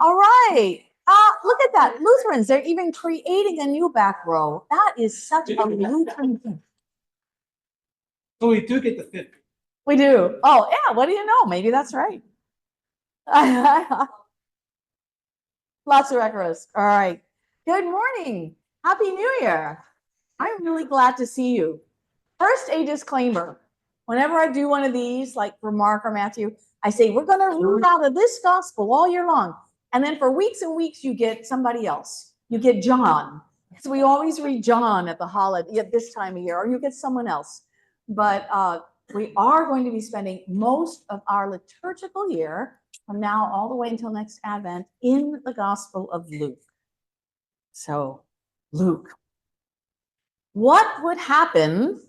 All right. Look at that. Lutherans, they're even creating a new back row. That is such a Lutheran thing. So we do get the fifth. We do. Oh, yeah. What do you know? Maybe that's right. Lots of records. All right. Good morning. Happy New Year. I'm really glad to see you. First, a disclaimer. Whenever I do one of these, like for Mark or Matthew, I say, we're going to read out of this gospel all year long. And then for weeks and weeks, you get somebody else. You get John. So we always read John at the holiday, at this time of year, or you get someone else. But we are going to be spending most of our liturgical year from now all the way until next Advent in the Gospel of Luke. So, Luke. What would happen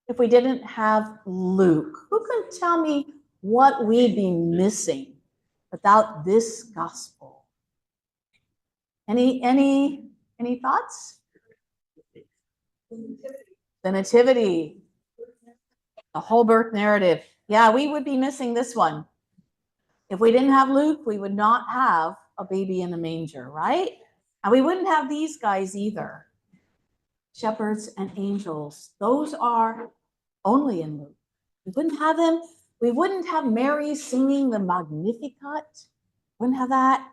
if we didn't have Luke? Who can tell me what we'd be missing without this gospel? Any thoughts? The nativity, the whole birth narrative. Yeah, we would be missing this one. If we didn't have Luke, we would not have a baby in a manger, right? And we wouldn't have these guys either. Shepherds and angels. Those are only in Luke. We wouldn't have them. We wouldn't have Mary singing the Magnificat. Wouldn't have that.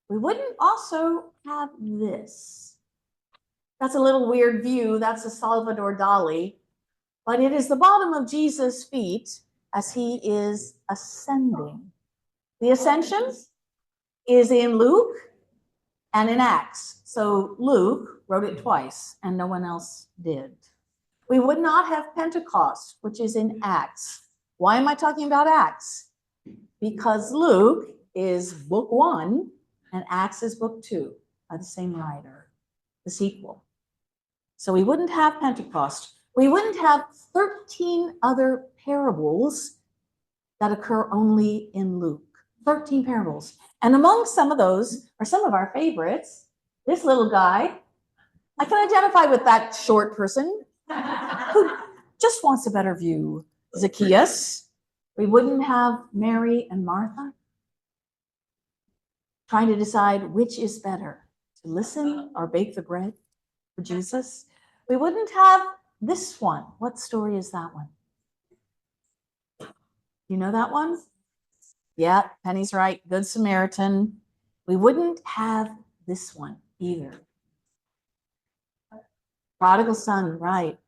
We wouldn't also have this. That's a little weird view. That's a Salvador Dali. But it is the bottom of Jesus' feet as he is ascending. The ascension is in Luke and in Acts. So Luke wrote it twice and no one else did. We would not have Pentecost, which is in Acts. Why am I talking about Acts? Because Luke is book 1 and Acts is book 2 by the same writer, the sequel. So we wouldn't have Pentecost. We wouldn't have 13 other parables that occur only in Luke. 13 parables. And among some of those are some of our favorites. This little guy, I can identify with that short person who just wants a better view. Zacchaeus. We wouldn't have Mary and Martha trying to decide which is better, to listen or bake the bread for Jesus. We wouldn't have this one. What story is that one? You know that one? Yeah, Penny's right. Good Samaritan. We wouldn't have this one either. Prodigal son, right.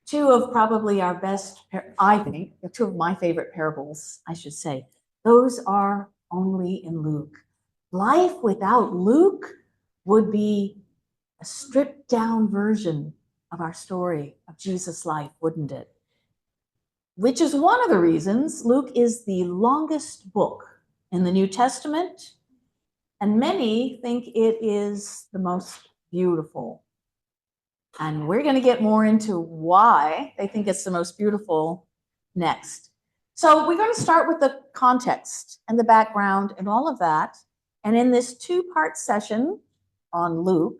Two of probably our best, I think, two of my favorite parables, I should say. Those are only in Luke. Life without Luke would be a stripped down version of our story of Jesus' life, wouldn't it? Which is one of the reasons Luke is the longest book in the New Testament, and many think it is the most beautiful. And we're going to get more into why they think it's the most beautiful next. So we're going to start with the context and the background and all of that. And in this 2-part session on Luke,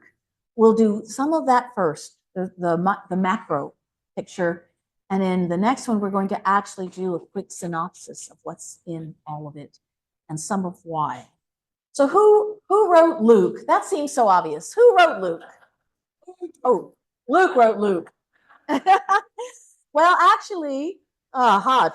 we'll do some of that first, the macro picture. And in the next one, we're going to actually do a quick synopsis of what's in all of it and some of why. So who wrote Luke? That seems so obvious. Who wrote Luke? Oh, Luke wrote Luke. Well, actually,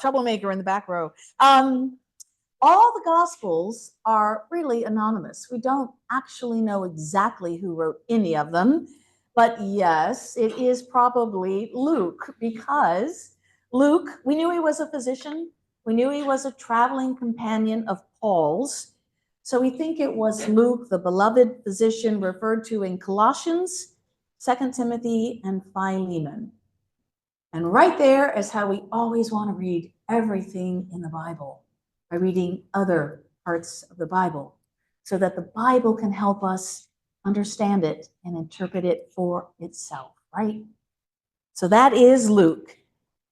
troublemaker in the back row. All the Gospels are really anonymous. We don't actually know exactly who wrote any of them. But yes, it is probably Luke, because Luke, we knew he was a physician. We knew he was a traveling companion of Paul's. So we think it was Luke, the beloved physician referred to in Colossians, 2 Timothy, and Philemon. And right there is how we always want to read everything in the Bible, by reading other parts of the Bible, so that the Bible can help us understand it and interpret it for itself, right? So that is Luke.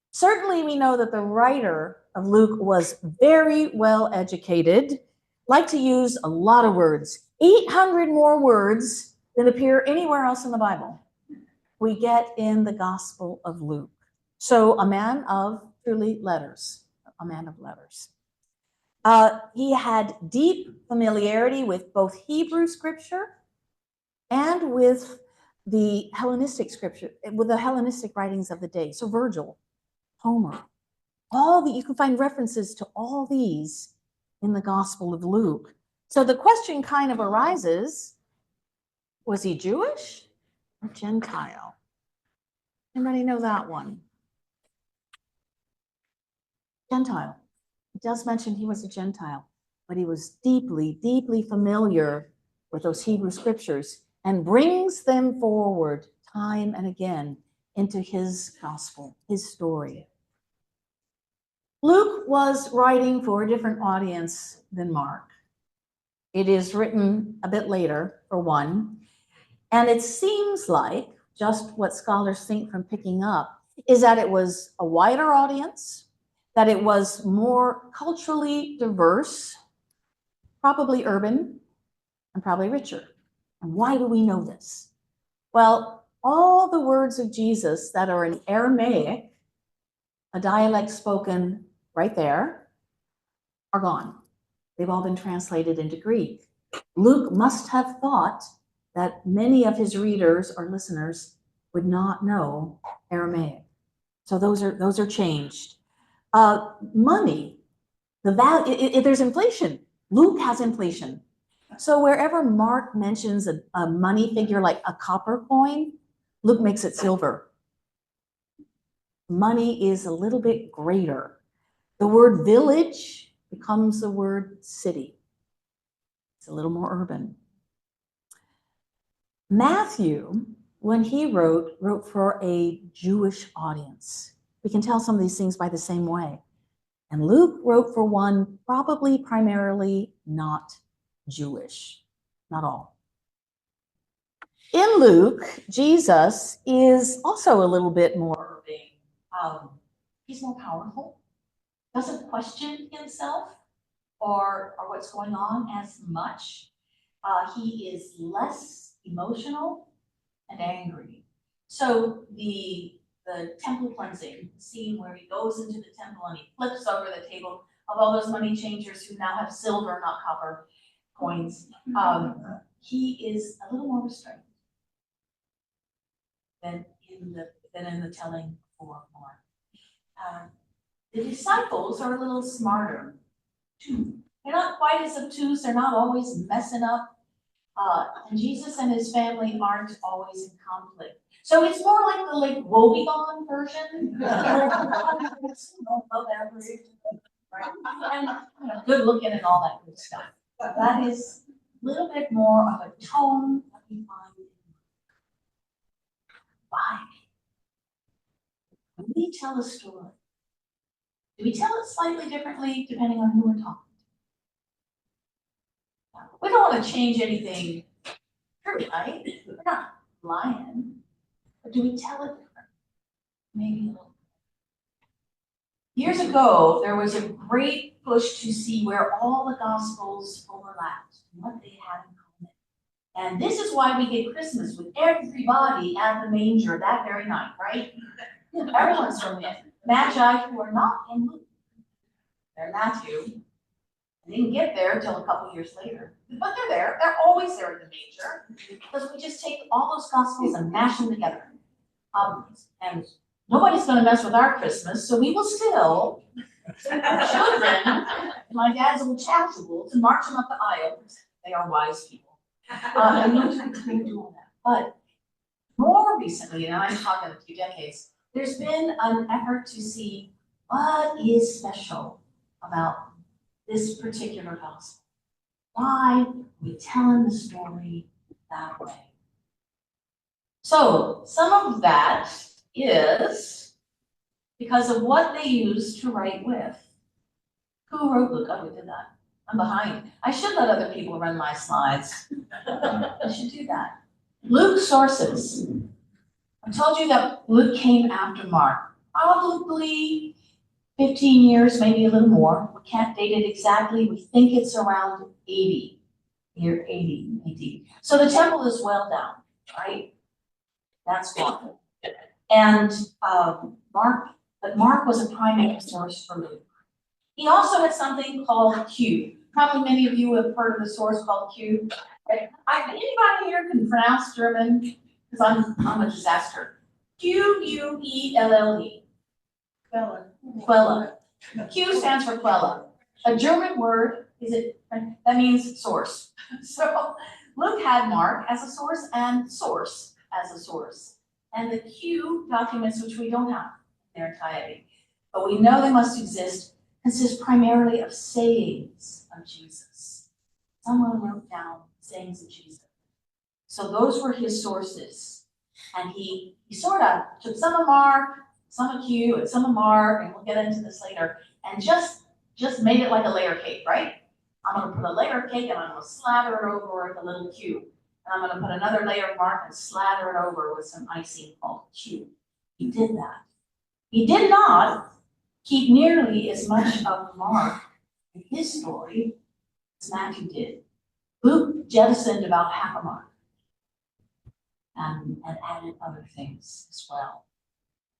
Certainly we know that the writer of Luke was very well educated, liked to use a lot of words, 800 more words than appear anywhere else in the Bible. We get in the Gospel of Luke. So a man of truly letters, a man of letters. He had deep familiarity with both Hebrew scripture and with the Hellenistic scripture, with the Hellenistic writings of the day. So Virgil, Homer, you can find references to all these in the Gospel of Luke. So the question kind of arises, was he Jewish or Gentile? Anybody know that one? Gentile. It does mention he was a Gentile, but he was deeply, deeply familiar with those Hebrew scriptures and brings them forward time and again into his gospel, his story. Luke was writing for a different audience than Mark. It is written a bit later, for one, and it seems like just what scholars think from picking up is that it was a wider audience, that it was more culturally diverse, probably urban, and probably richer. And why do we know this? Well, all the words of Jesus that are in Aramaic, a dialect spoken right there, are gone. They've all been translated into Greek. Luke must have thought that many of his readers or listeners would not know Aramaic. So those are changed. Money, the value, there's inflation. Luke has inflation. So wherever Mark mentions a money figure like a copper coin, Luke makes it silver. Money is a little bit greater. The word village becomes the word city. It's a little more urban. Matthew, when he wrote for a Jewish audience. We can tell some of these things by the same way. And Luke wrote for one probably primarily not Jewish, not all. In Luke, Jesus is also a little bit more urbane. He's more powerful, doesn't question himself or what's going on as much. He is less emotional and angry. So the temple cleansing scene where he goes into the temple and he flips over the table of all those money changers who now have silver, not copper coins, he is a little more restrained than in the telling for Mark. The disciples are a little smarter too. They're not quite as obtuse. They're not always messing up. And Jesus and his family aren't always in conflict. So it's more like the Lake Wobegon version. And good looking and all that good stuff. That is a little bit more of a tone that we find in why. When we tell a story, do we tell it slightly differently depending on who we're talking to? We don't want to change anything true, right? We're not lying. But do we tell it differently? Maybe a little. Years ago, there was a great push to see where all the Gospels overlapped and what they had in common. And this is why we get Christmas with everybody at the manger that very night, right? Everyone's from it. Magi who are not in Luke. They're Matthew. They didn't get there until a couple years later. But they're there. They're always there in the manger. Because we just take all those Gospels and mash them together. And nobody's going to mess with our Christmas, so we will still send our children in my dad's old chasuble to march them up the aisle. They are wise people. And we do all that. But more recently, and I'm talking a few decades, there's been an effort to see what is special about this particular gospel. Why are we telling the story that way? So some of that is because of what they used to write with. Who wrote Luke? Oh, we did that. I'm behind. I should let other people run my slides. I should do that. Luke's sources. I told you that Luke came after Mark. Probably 15 years, maybe a little more. We can't date it exactly. We think it's around 80, year 80 AD. So the temple is well down, right? That's one. And Mark was a primary source for Luke. He also had something called Q. Probably many of you have heard of the source called Q. Anybody here can pronounce German? Because I'm a disaster. Quelle. Quelle. Q stands for Quelle. A German word, that means source. So Luke had Mark as a source and source as a source. And the Q documents, which we don't have in their entirety, but we know they must exist, consist primarily of sayings of Jesus. Someone wrote down sayings of Jesus. So those were his sources. And he sort of took some of Mark, some of Q, and some of Mark, and we'll get into this later, and just made it like a layer cake, right? I'm gonna put a layer of cake and I'm gonna slather it over with a little Q. And I'm gonna put another layer of Mark and slather it over with some icing called Q. He did that. He did not keep nearly as much of Mark in his story as Matthew did. Luke jettisoned about half a Mark and added other things as well.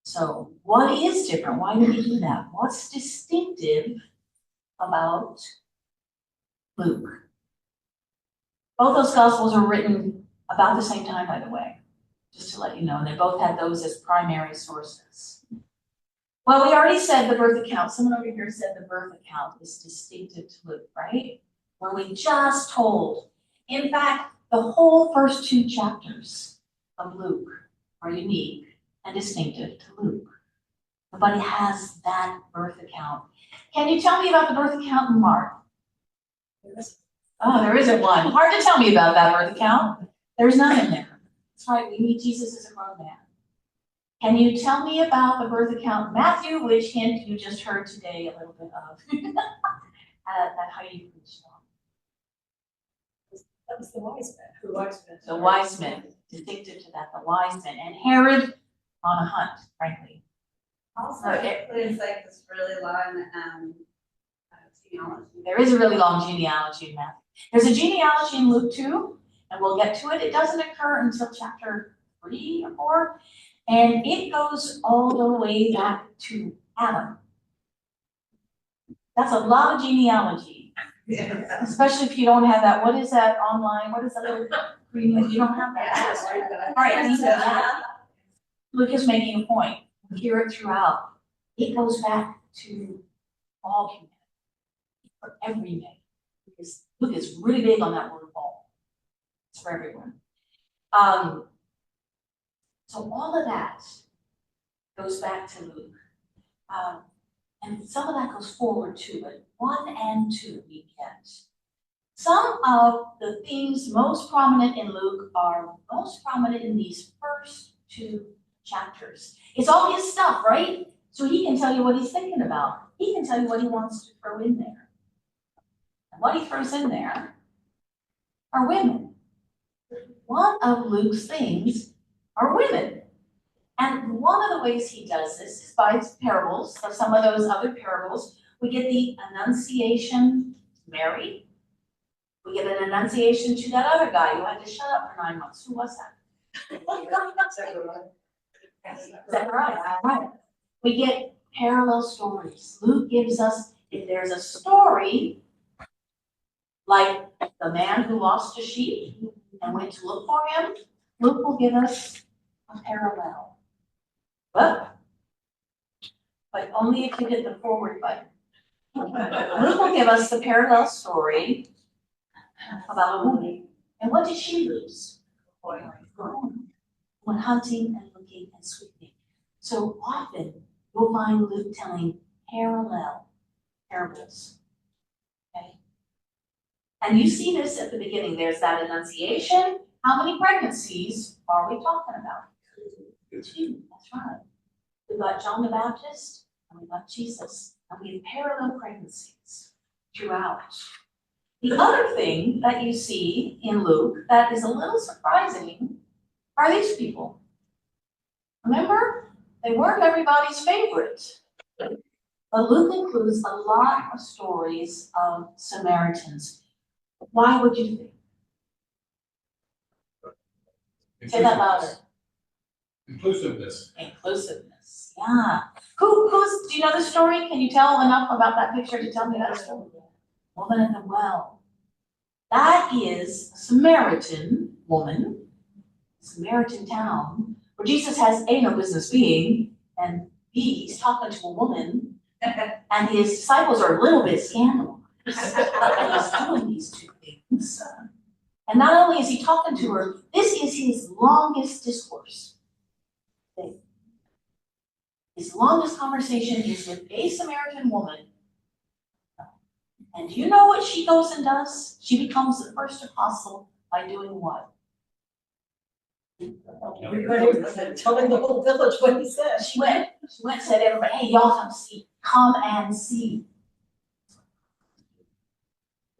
So what is different? Why did he do that? What's distinctive about Luke? Both those Gospels are written about the same time, by the way, just to let you know, and they both had those as primary sources. Well, we already said the birth account. Someone over here said the birth account is distinctive to Luke, right? Where we just told. In fact, the whole first 2 chapters of Luke are unique and distinctive to Luke. Nobody has that birth account. Can you tell me about the birth account in Mark? Oh, there isn't one. Hard to tell me about that birth account. There's none in there. That's right, we meet Jesus as a grown man. Can you tell me about the birth account in Matthew, which hint you just heard today a little bit of? That how you preached on. That was the wise men. The wise men. The wise men, distinctive to that, the wise men, and Herod on a hunt, frankly. Also, there's like this really long genealogy. There is a really long genealogy in Matthew. There's a genealogy in Luke too, and we'll get to it. It doesn't occur until chapter 3 or 4, and it goes all the way back to Adam. That's a lot of genealogy, especially if you don't have that. What is that online? What is that little green link? You don't have that. All right, I need that. Luke is making a point. We hear it throughout. It goes back to all humanity, for every man. Because Luke is really big on that word all. It's for everyone. So all of that goes back to Luke. And some of that goes forward too, but 1 and 2 we get. Some of the themes most prominent in Luke are most prominent in these first 2 chapters. It's all his stuff, right? So he can tell you what he's thinking about. He can tell you what he wants to throw in there. And what he throws in there are women. One of Luke's things are women. And one of the ways he does this is by parables. So some of those other parables, we get the Annunciation to Mary. We get an Annunciation to that other guy who had to shut up for 9 months. Who was that? Zechariah, right. We get parallel stories. Luke gives us, if there's a story, like the man who lost a sheep and went to look for him, Luke will give us a parallel. But only if you hit the forward button. Luke will give us the parallel story about a woman. And what did she lose? When hunting and looking and sweeping. So often you'll find Luke telling parallel parables. Okay? And you see this at the beginning. There's that Annunciation. How many pregnancies are we talking about? 2. That's right. We've got John the Baptist and we've got Jesus. And we have parallel pregnancies throughout. The other thing that you see in Luke that is a little surprising are these people. Remember, they weren't everybody's favorite. But Luke includes a lot of stories of Samaritans. Why would you think? Say that louder. Inclusiveness. Inclusiveness. Yes, yeah. Who's, do you know the story? Can you tell enough about that picture to tell me that story? Woman at the well. That is a Samaritan woman, Samaritan town, where Jesus has A, no business being, and B, he's talking to a woman, and his disciples are a little bit scandalized that he's doing these two things. And not only is he talking to her, this is his longest discourse. His longest conversation is with a Samaritan woman. And do you know what she goes and does? She becomes the first apostle by doing what? Everybody was telling the whole village what he said. She went and said to everybody, hey, y'all come and see.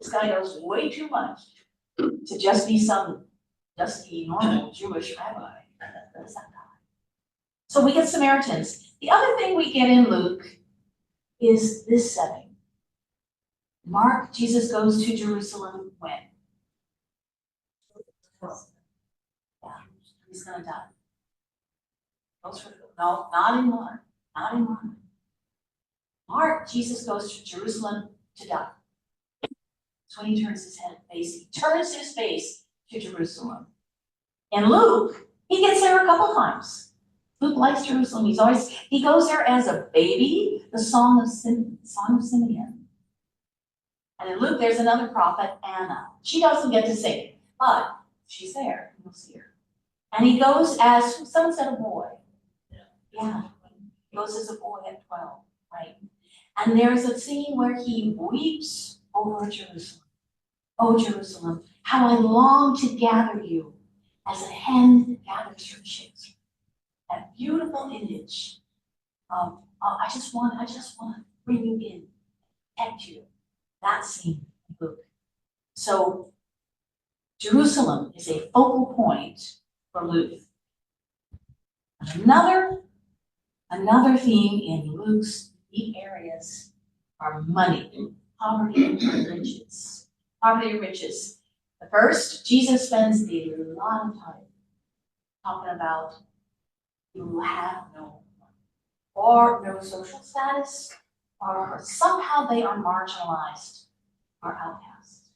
This guy knows way too much to just be some dusty, normal Jewish rabbi. That's that guy. So we get Samaritans. The other thing we get in Luke is this setting. Mark, Jesus goes to Jerusalem when? Yeah, he's gonna die. No, not in Mark, not in Mark. Mark, Jesus goes to Jerusalem to die. That's when he turns his face to Jerusalem. In Luke, he gets there a couple times. Luke likes Jerusalem. He goes there as a baby, the Song of Simeon. And in Luke, there's another prophet, Anna. She doesn't get to sing it, but she's there. You'll see her. And he goes as, someone said a boy. Yeah, he goes as a boy at 12, right? And there's a scene where he weeps over Jerusalem. Oh, Jerusalem, how I long to gather you as a hen gathers her chicks. That beautiful image of, I just want to bring you in, protect you. That scene in Luke. So Jerusalem is a focal point for Luke. Another theme in Luke's deep areas are money, poverty, and riches. Poverty and riches. The first, Jesus spends a lot of time talking about people who have no money or no social status, or somehow they are marginalized or outcast.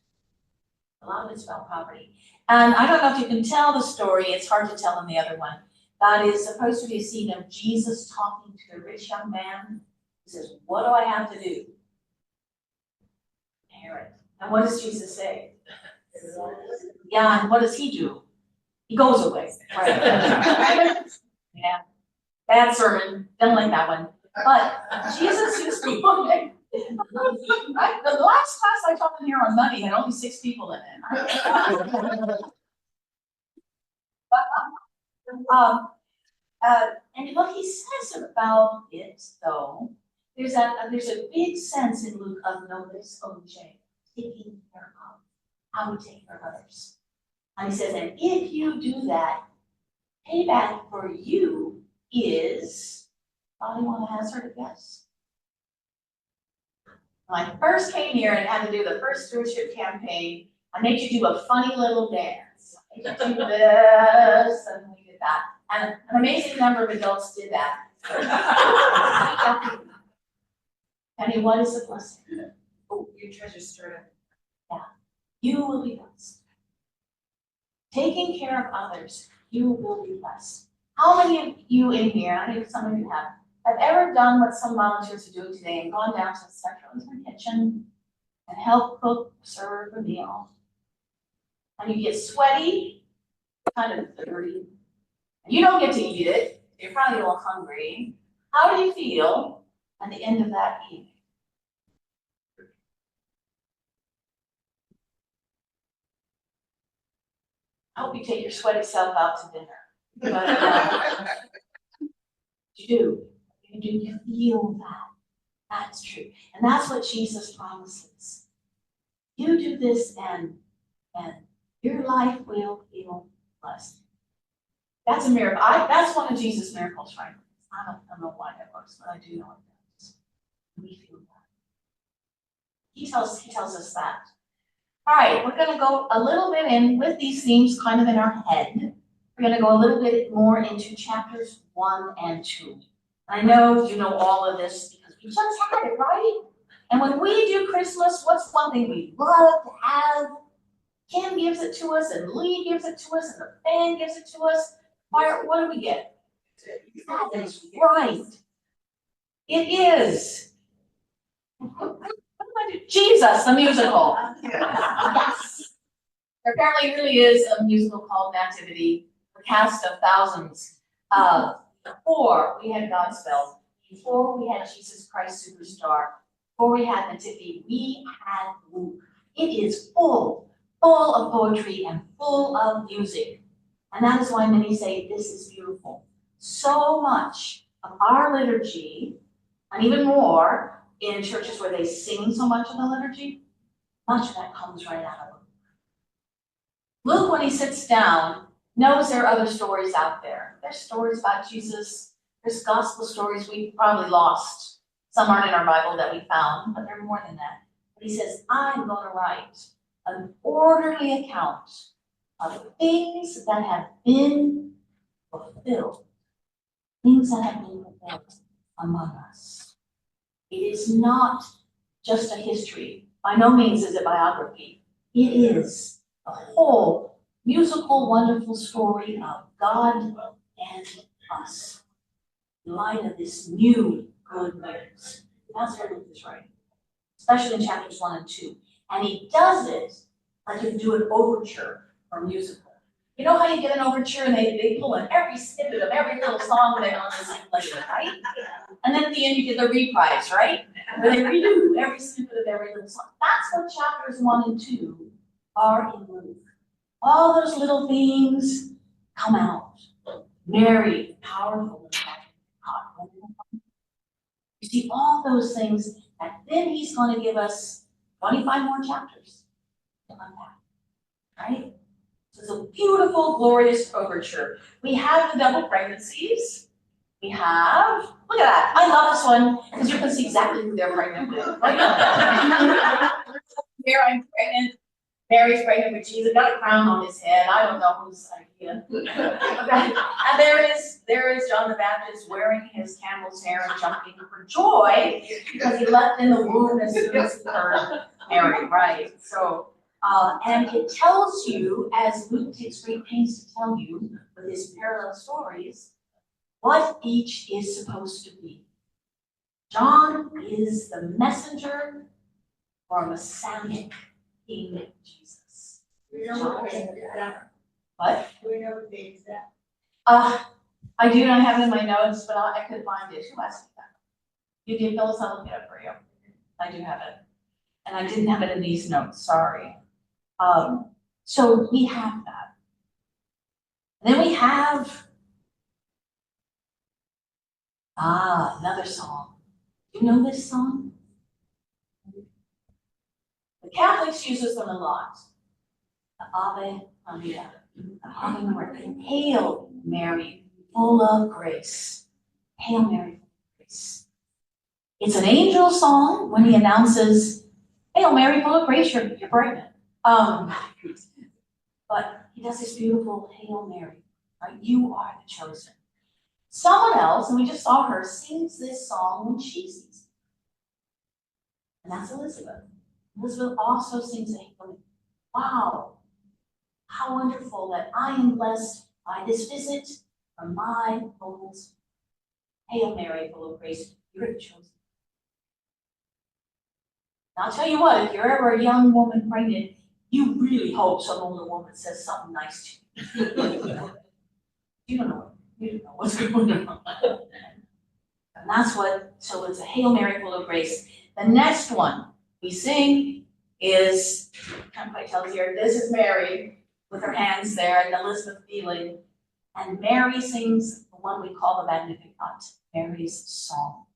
A lot of it's about poverty. And I don't know if you can tell the story, it's hard to tell in the other one. That is supposed to be a scene of Jesus talking to the rich young man. He says, what do I have to do? Inherit. And what does Jesus say? Yeah, and what does he do? He goes away. Right. Yeah. Bad sermon, don't like that one. But Jesus is going. The last class I taught in here on money had only 6 people in it. And what he says about it, though, there's a big sense in Luke of notice, taking care of how we take care of others. And he says, and if you do that, payback for you is, anyone has heard of this? When I first came here and had to do the first stewardship campaign, I made you do a funny little dance. I made you do this, and we did that. And an amazing number of adults did that. Penny, what is a blessing? Oh, your treasure stored up. You will be blessed. Taking care of others, you will be blessed. How many of you in here, I think some of you have ever done what some volunteers are doing today and gone down to the central kitchen and helped cook, serve a meal? And you get sweaty, kind of dirty, and you don't get to eat it, you're probably a little hungry. How do you feel at the end of that evening? I hope you take your sweaty self out to dinner. But, you feel that. That's true. And that's what Jesus promises. You do this and your life will feel blessed. That's a miracle. That's one of Jesus' miracles, right? I don't know why that works, but I do know it does. We feel that. He tells us that. All right, we're going to go a little bit in with these themes kind of in our head. We're going to go a little bit more into chapters 1 and 2. I know you know all of this because we just had it, right? And when we do Christmas, what's one thing we love to have? Kim gives it to us, and Lee gives it to us, and the band gives it to us. What do we get? That is right. It is. What did I do? Jesus, the musical. Yes. There apparently really is a musical called Nativity, a cast of thousands. Before we had Godspell, before we had Jesus Christ Superstar, before we had Nativity, we had Luke. It is full of poetry and full of music. And that is why many say this is beautiful. So much of our liturgy, and even more in churches where they sing so much of the liturgy, much of that comes right out of Luke. Luke, when he sits down, knows there are other stories out there. There's stories about Jesus. There's gospel stories we've probably lost. Some aren't in our Bible that we found, but they're more than that. But he says, I'm going to write an orderly account of things that have been fulfilled. Things that have been fulfilled among us. It is not just a history. By no means is it biography. It is a whole musical, wonderful story of God and us. In light of this new good news. That's what Luke is writing. Especially in chapters 1 and 2. And he does it like you do an overture or musical. You know how you get an overture and they pull in every snippet of every little song they want to sing later, right? And then at the end you get the reprise, right? Where they redo every snippet of every little song. That's what chapters 1 and 2 are in Luke. All those little things come out. Mary, powerful, God. You see all those things, and then he's going to give us 25 more chapters to unpack, right? So it's a beautiful, glorious overture. We have the double pregnancies. We have, look at that. I love this one because you can see exactly who they're pregnant with. Here I'm pregnant. Mary's pregnant with Jesus, got a crown on his head. I don't know whose idea. And there is John the Baptist wearing his camel's hair and jumping for joy because he leapt in the womb as soon as he heard Mary, right? So, and it tells you, as Luke takes great pains to tell you with his parallel stories, what each is supposed to be. John is the messenger or messianic King Jesus. What? We know the date is that. I do not have it in my notes, but I could find it. Who asked me that? You did, Phyllis, I'll look it up for you. I do have it. And I didn't have it in these notes, sorry. So we have that. And then we have, another song. Do you know this song? The Catholics use this one a lot. The Ave Maria, the Ave Maria. Hail Mary, full of grace. Hail Mary, full of grace. It's an angel song when he announces, Hail Mary, full of grace, you're pregnant. But he does this beautiful Hail Mary, right? You are the chosen. Someone else, and we just saw her, sings this song when she sees it. And that's Elizabeth. Elizabeth also sings a Hail Mary. Wow, how wonderful that I am blessed by this visit from my Lord. Hail Mary, full of grace, you're the chosen. And I'll tell you what, if you're ever a young woman pregnant, you really hope some older woman says something nice to you. You don't know what's going on. And that's what, so it's a Hail Mary, full of grace. The next one we sing is, I can't quite tell here, this is Mary with her hands there and Elizabeth kneeling. And Mary sings the one we call the Magnificat, Mary's song.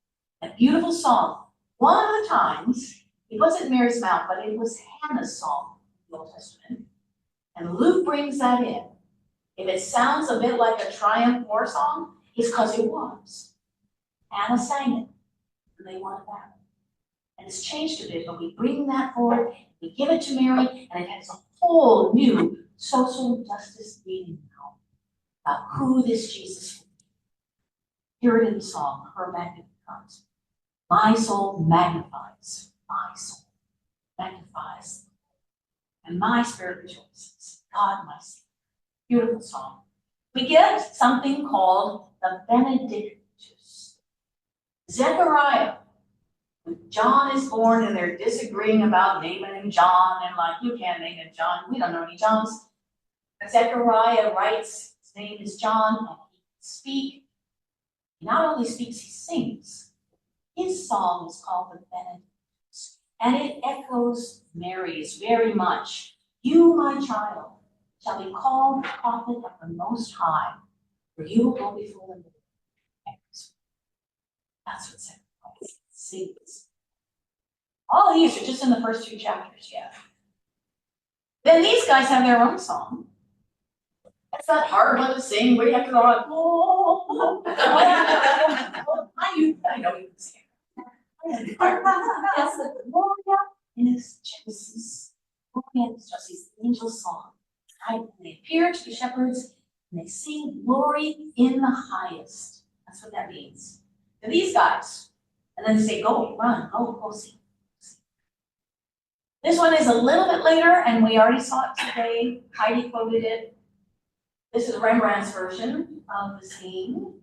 A beautiful song. One of the times, it wasn't Mary's mouth, but it was Hannah's song in the Old Testament. And Luke brings that in. If it sounds a bit like a triumph war song, it's because it was. Hannah sang it, and they won a battle. And it's changed a bit, but we bring that forward, we give it to Mary, and it has a whole new social justice meaning now about who this Jesus is. Hear it in the song, her magnificat. My soul magnifies, and my spirit rejoices. God, my Savior. Beautiful song. We get something called the Benedictus. Zechariah, when John is born and they're disagreeing about naming him John, and like, you can't name him John, we don't know any Johns. Zechariah writes, his name is John, and he can speak. He not only speaks, he sings. His song is called the Benedictus, and it echoes Mary's very much. You, my child, shall be called the prophet of the Most High, for you will go before the Lord. That's what Zechariah sings. All these are just in the first 2 chapters, yeah. Then these guys have their own song. That's that hard one to sing where you have to go like, whoa. I know you can sing. That's the Gloria in Excelsis. Gloria in Excelsis, the angel song. Right? And they appear to the shepherds and they sing glory in the highest. That's what that means. And these guys, and then they say, go, run, go see. This one is a little bit later, and we already saw it today. Heidi quoted it. This is Rembrandt's version of the scene.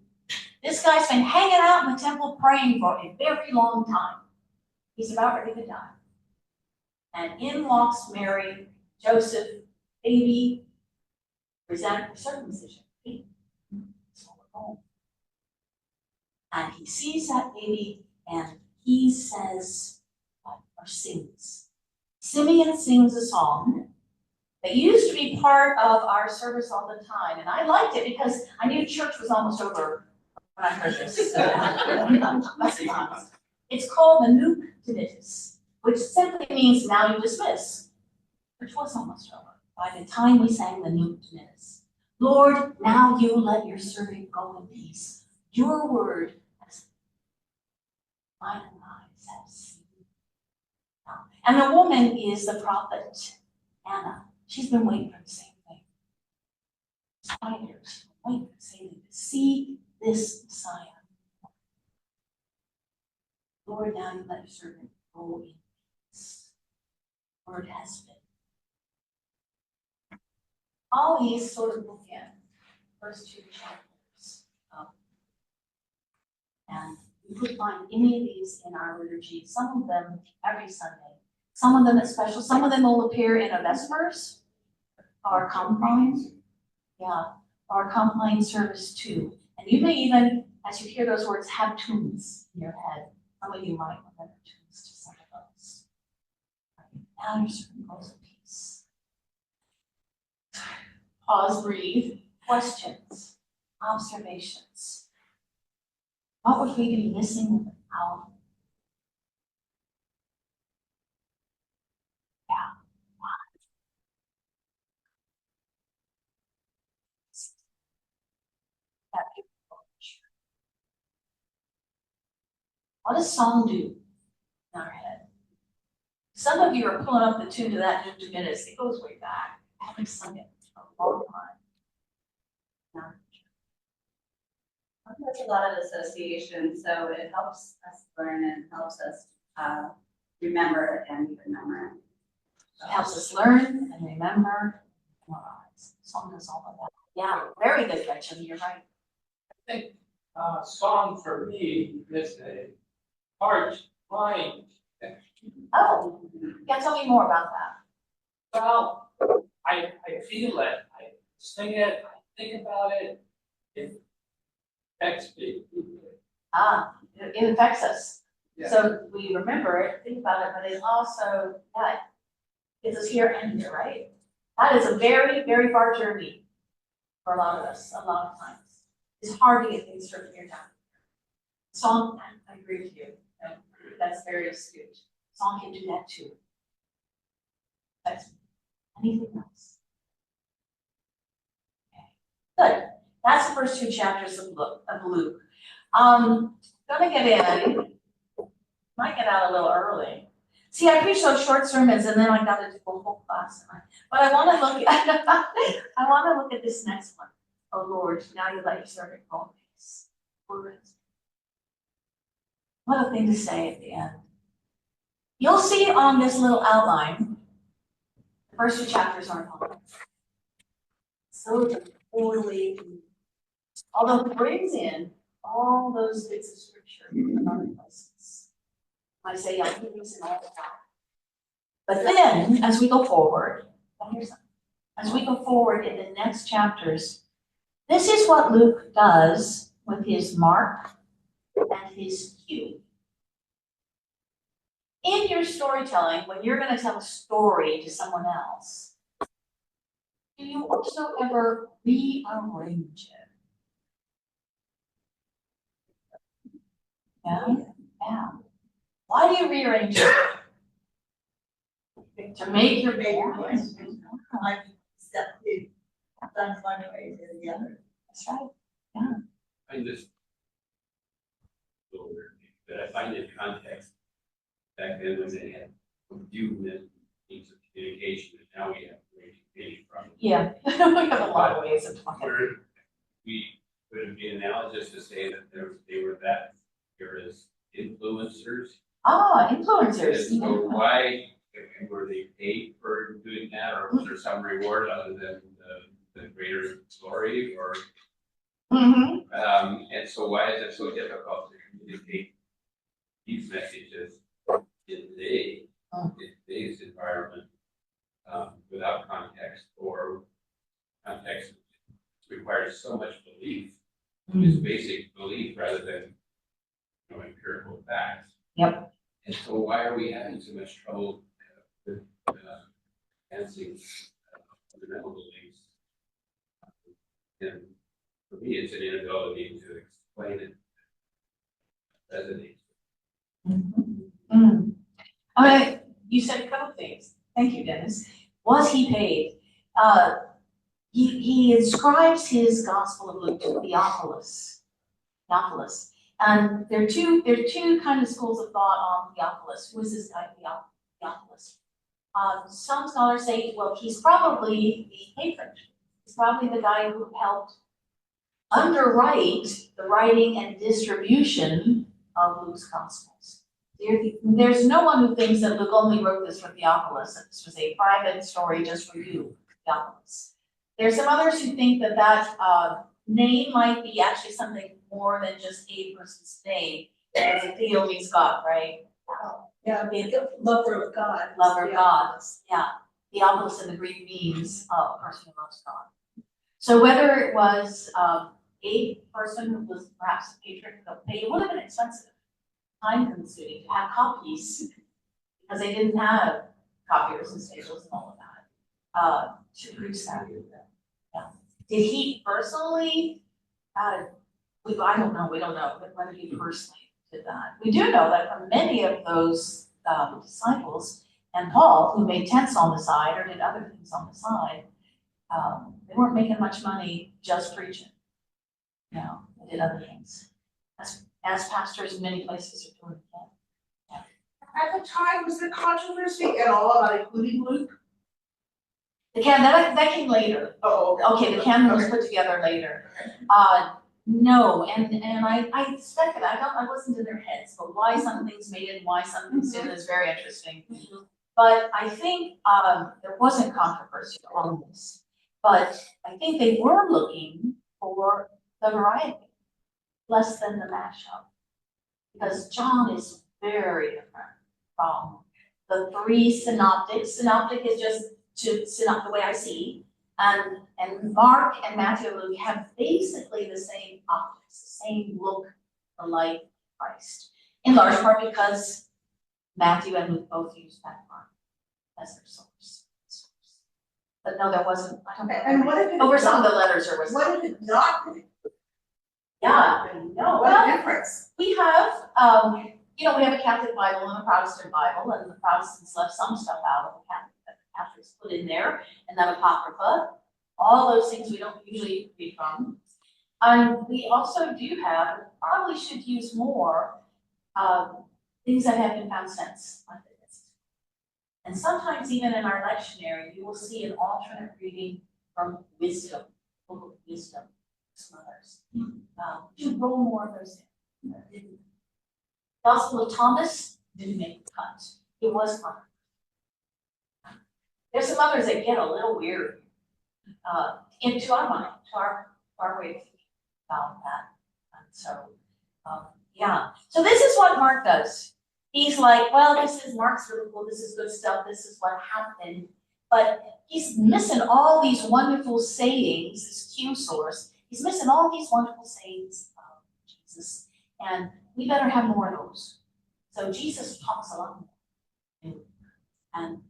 This guy's been hanging out in the temple praying for a very long time. He's about ready to die. And in walks Mary, Joseph, baby, present for circumcision. So we're home. And he sees that baby and he says, or sings. Simeon sings a song that used to be part of our service all the time. And I liked it because I knew church was almost over when I heard this. Let's be honest. It's called the Nunc Dimittis, which simply means now you dismiss, which was almost over by the time we sang the Nunc Dimittis. Lord, now you let your servant go in peace. Your word has mine eyes have seen. And the woman is the prophet Anna. She's been waiting for the same thing. It's 5 years, waiting for the same thing, to see this Messiah. Lord, now you let your servant go in peace. Word has been. All these sort of bookend first 2 chapters. And you could find any of these in our liturgy, some of them every Sunday, some of them at special, some of them will appear in a Vespers or Compline. Yeah, or Compline service too. And you may even, as you hear those words, have tunes in your head. Some of you might remember tunes to some of those. Now your servant goes in peace. Pause, breathe. Questions, observations. What would we be missing without? Yeah. That beautiful picture. What does song do in our head? Some of you are pulling up the tune to that in 2 minutes. It goes way back. I've sung it for a long time. Yeah. There's a lot of association, so it helps us learn and helps us remember and remember. It helps us learn and remember, memorize. Song does all of that. Yeah, very good, Gretchen. You're right. I think song for me is a heart-mind connection. Oh, yeah, tell me more about that. Well, I feel it, I sing it, I think about it, it affects me. It affects us. Yeah. So we remember it, think about it, but it also, yeah, gets us here and here, right? That is a very, very far journey for a lot of us, a lot of times. It's hard to get things from here down. Song, I agree with you. That's very astute. Song can do that too. That's anything else. Okay. Good. That's the first 2 chapters of Luke. Gonna get in. Might get out a little early. See, I preach those short sermons and then I gotta do a whole class. But I wanna look at, I wanna look at this next one. Oh Lord, now you let your servant go in peace. words. What a thing to say at the end. You'll see on this little outline, the first 2 chapters aren't on. So the orderly, although it brings in all those bits of scripture in other places. I say, yeah, he brings in all the time. But then, as we go forward, as we go forward in the next chapters, this is what Luke does with his mark and his cue. In your storytelling, when you're going to tell a story to someone else, do you also ever rearrange it? Yeah, yeah. Why do you rearrange it? To make your point. Like, step two, done one way to the other. That's right. I find this a little weird, but I find in context, back then when they had few means of communication, and now we have ways to communicate from. Yeah, we have a lot of ways of talking. Would it be analogous to say that they were that here as influencers? Ah, influencers. And so why were they paid for doing that, or was there some reward other than the greater glory, or? Mm-hmm. And so why is it so difficult to communicate these messages in today's environment without context, or context requires so much belief, just basic belief rather than empirical facts. Yep. And so why are we having so much trouble with answering fundamental beliefs? And for me, it's an inability to explain it. Resonates. Mm-hmm. I mean, you said a couple things. Thank you, Dennis. Was he paid? He inscribes his Gospel of Luke to Theophilus. And there are two kind of schools of thought on Theophilus. Who is this guy, Theophilus? Some scholars say, well, he's probably the patron. He's probably the guy who helped underwrite the writing and distribution of Luke's Gospels. There's no one who thinks that Luke only wrote this for Theophilus, that this was a private story just for you, Theophilus. There's some others who think that name might be actually something more than just a person's name, because Theo means God, right? Yeah, the lover of God. Lover of God, yeah. Theophilus in the Greek means a person who loves God. So whether it was a person who was perhaps a patron, it would have been expensive, time-consuming to have copies, because they didn't have copiers and staples and all of that to produce that. Yeah. Did he personally? I don't know. We don't know whether he personally did that. We do know that for many of those disciples and Paul, who made tents on the side or did other things on the side, they weren't making much money just preaching. No, they did other things. As pastors in many places are doing that. At the time, was there controversy at all about including Luke? The canon, that came later. Oh, Okay, the canon was put together later. No, and I speculated, I wasn't in their heads, but why some things made it and why some things didn't is very interesting. But I think there wasn't controversy on this, but I think they were looking for the variety, less than the mashup. Because John is very different from the 3 synoptics. Synoptic is just the way I see. And Mark and Matthew and Luke have basically the same optics, the same look alike Christ. In large part because Matthew and Luke both use that Mark as their source. But no, there wasn't, I don't know. and what if it? Over some of the letters there was. What if it not? Yeah, no, What well, a difference. we have, we have a Catholic Bible and a Protestant Bible, and the Protestants left some stuff out of the Catholic that the Catholics put in there, and then Apocrypha. All those things we don't usually read from. And we also do have, probably should use more, things that have been found since. And sometimes even in our lectionary, you will see an alternate reading from wisdom, book of wisdom. some others. We should roll more of those in. Gospel of Thomas didn't make the cut. It was fun. There's some others that get a little weird into our mind, to our way of thinking about that. And so, yeah. So this is what Mark does. He's like, well, Mark's really cool. This is good stuff. This is what happened. But he's missing all these wonderful sayings, this Q source. He's missing all these wonderful sayings of Jesus. And we better have more of those. So Jesus talks a lot more. And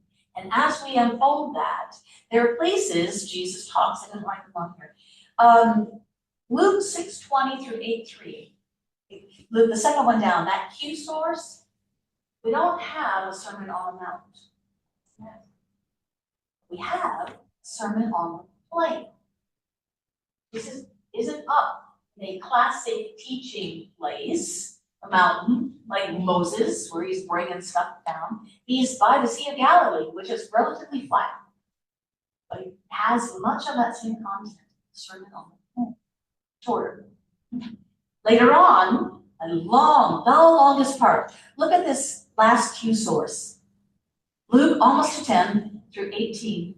as we unfold that, there are places Jesus talks, I didn't write them on here. Luke 6:20 through 8:3. Luke, the second one down, that Q source, we don't have a Sermon on the Mount. We have a Sermon on the Plain. This isn't up in a classic teaching place, a mountain, like Moses, where he's bringing stuff down. He's by the Sea of Galilee, which is relatively flat, but it has much of that same content, Sermon on the Plain, shorter. Later on, the longest part. Look at this last Q source. Luke almost to 10 through 18.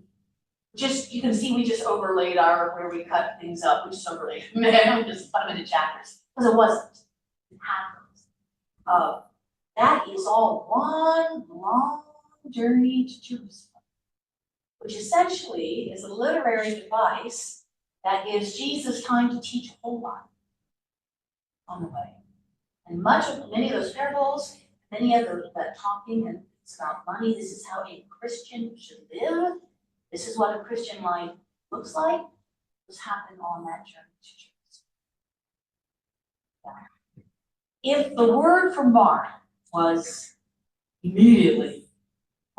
You can see we just overlaid where we cut things up, we just overlaid. Man, just put them into chapters, because it wasn't. It happens. That is all one long journey to Jerusalem, which essentially is a literary device that gives Jesus time to teach a whole lot on the way. And many of those parables, many of that talking and it's about money, this is how a Christian should live. This is what a Christian life looks like. This happened on that journey to Jerusalem. Yeah. If the word for Mark was immediately,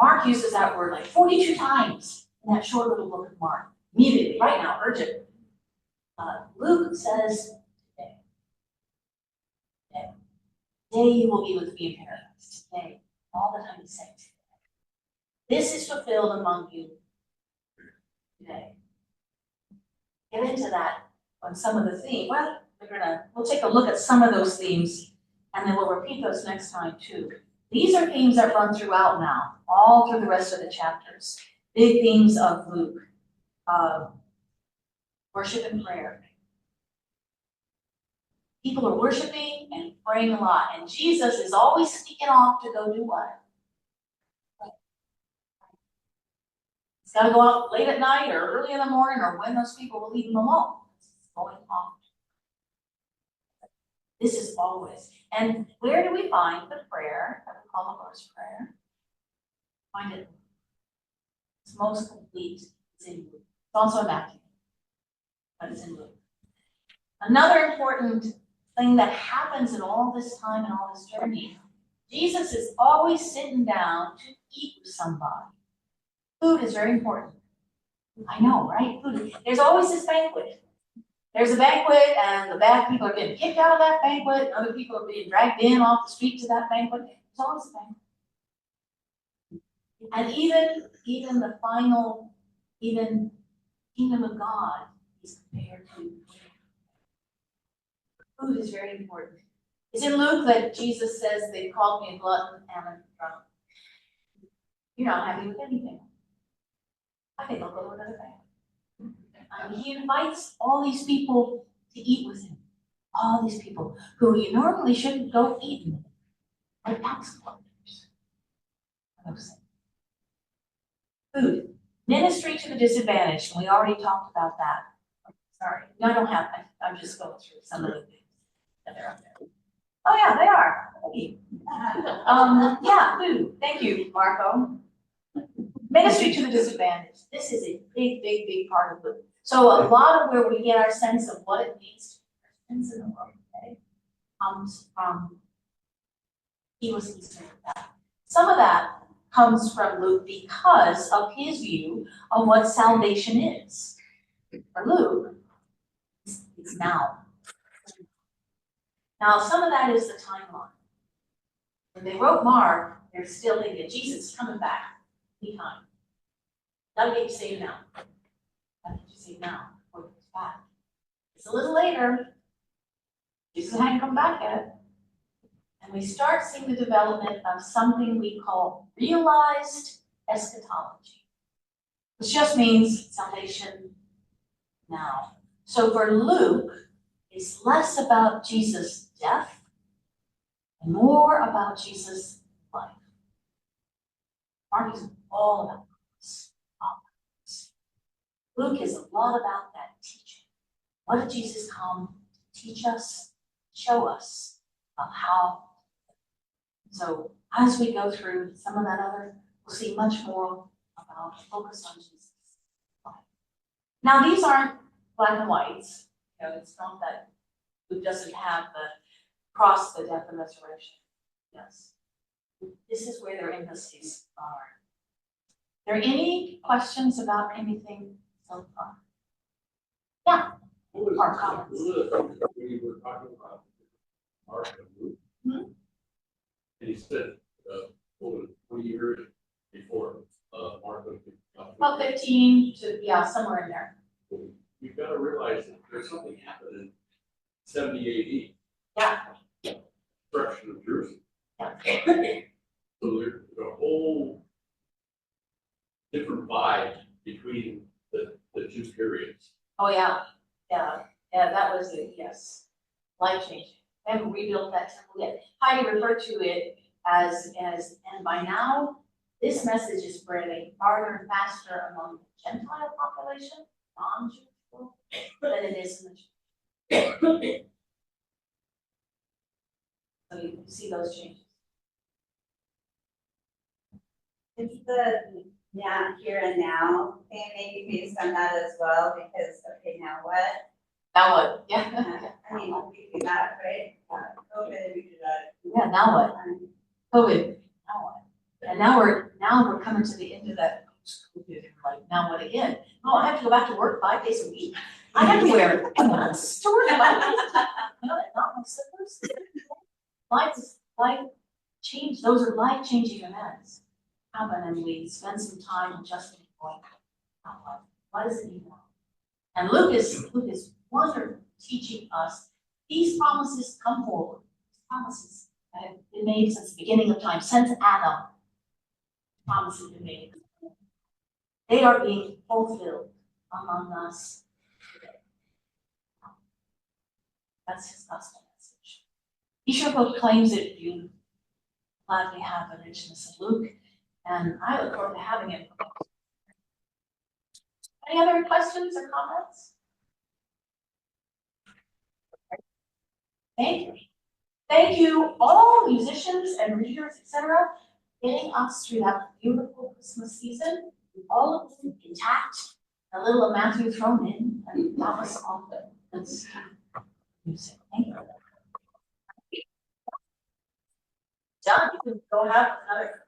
Mark uses that word like 42 times in that short little book of Mark. Immediately, right now, urgent. Luke says, today you will be with me in paradise. Today, all the time he's saying today. This is fulfilled among you today. Get into that on some of the themes. Well, we'll take a look at some of those themes, and then we'll repeat those next time too. These are themes that run throughout now, all through the rest of the chapters. Big themes of Luke. Worship and prayer. People are worshiping and praying a lot, and Jesus is always sneaking off to go do what? He's got to go out late at night or early in the morning or when those people will leave him alone. He's going off. This is always. And where do we find the prayer that we call the Lord's Prayer? Find it. It's most complete. It's in Luke. It's also in Matthew, but it's in Luke. Another important thing that happens in all this time and all this journey, Jesus is always sitting down to eat with somebody. Food is very important. I know, right? Food. There's always this banquet. There's a banquet, and the bad people are getting kicked out of that banquet, and other people are being dragged in off the street to that banquet. There's always a banquet. And even the final, even kingdom of God is compared to food is very important. It's in Luke that Jesus says they called me a glutton and a drunk. You're not happy with anything. I think I'll go to another banquet. He invites all these people to eat with him. All these people who you normally shouldn't go eat with, like tax collectors. Food. Ministry to the disadvantaged. We already talked about that. Sorry, no, I don't have. I'm just going through some of the things that are up there. Oh yeah, they are. Thank you. Yeah, food. Thank you, Marco. Ministry to the disadvantaged. This is a big part of it. So a lot of where we get our sense of what it means to be Christians in the world today comes from he was concerned with that. Some of that comes from Luke because of his view of what salvation is. For Luke, it's now. Now, some of that is the timeline. When they wrote Mark, they're still thinking Jesus is coming back anytime. Gotta get you saved now. Gotta get you saved now before he comes back. It's a little later. Jesus hadn't come back yet. And we start seeing the development of something we call realized eschatology, which just means salvation now. So for Luke, it's less about Jesus' death and more about Jesus' life. Mark is all about this. Luke is a lot about that teaching. What did Jesus come to teach us, show us of how? So as we go through some of that other, we'll see much more about focus on Jesus' life. Now, these aren't black and whites. You know, it's not that Luke doesn't have the cross, the death, and resurrection. Yes. This is where their emphases are. Are there any questions about anything so far? Yeah. Our comments. We were talking about Mark and Luke. Hmm? And he said, over 20 years before, Mark was. About 15 to, yeah, somewhere in there. You've got to realize that there's something happened in 70 Yeah. AD. Destruction of Jerusalem. Yeah. So there's a whole different vibe between the two periods. Oh, yeah, that was it, yes. Life changing. They haven't rebuilt that temple yet. Heidi referred to it as, and by now, this message is spreading farther and faster among the Gentile population, non-Jewish people, than it is in the Jewish. So you can see those changes. It's the here and now thing maybe based on that as well, because, okay, now what? Now what? Yeah. I mean, we do that, right? COVID, we do that. Yeah, now what? COVID, now what? And now we're coming to the end of that COVID, like, now what again? Oh, I have to go back to work 5 days a week. I have to wear masks to work. No, not my slippers. Life change, those are life-changing events. Happen, and we spend some time adjusting, going, what does it mean now? And Luke is wonderful teaching us these promises come forward. These promises that have been made since the beginning of time, since Adam. Promises have been made. They are being fulfilled among us today. That's his gospel message. He sure proclaims it. You gladly have the richness of Luke, and I look forward to having it. Any other questions or comments? Thank you. Thank you, all musicians and readers, etc., getting us through that beautiful Christmas season. All of them intact, a little of Matthew thrown in, and that was all good. That's music. Thank you. John, you can go have another.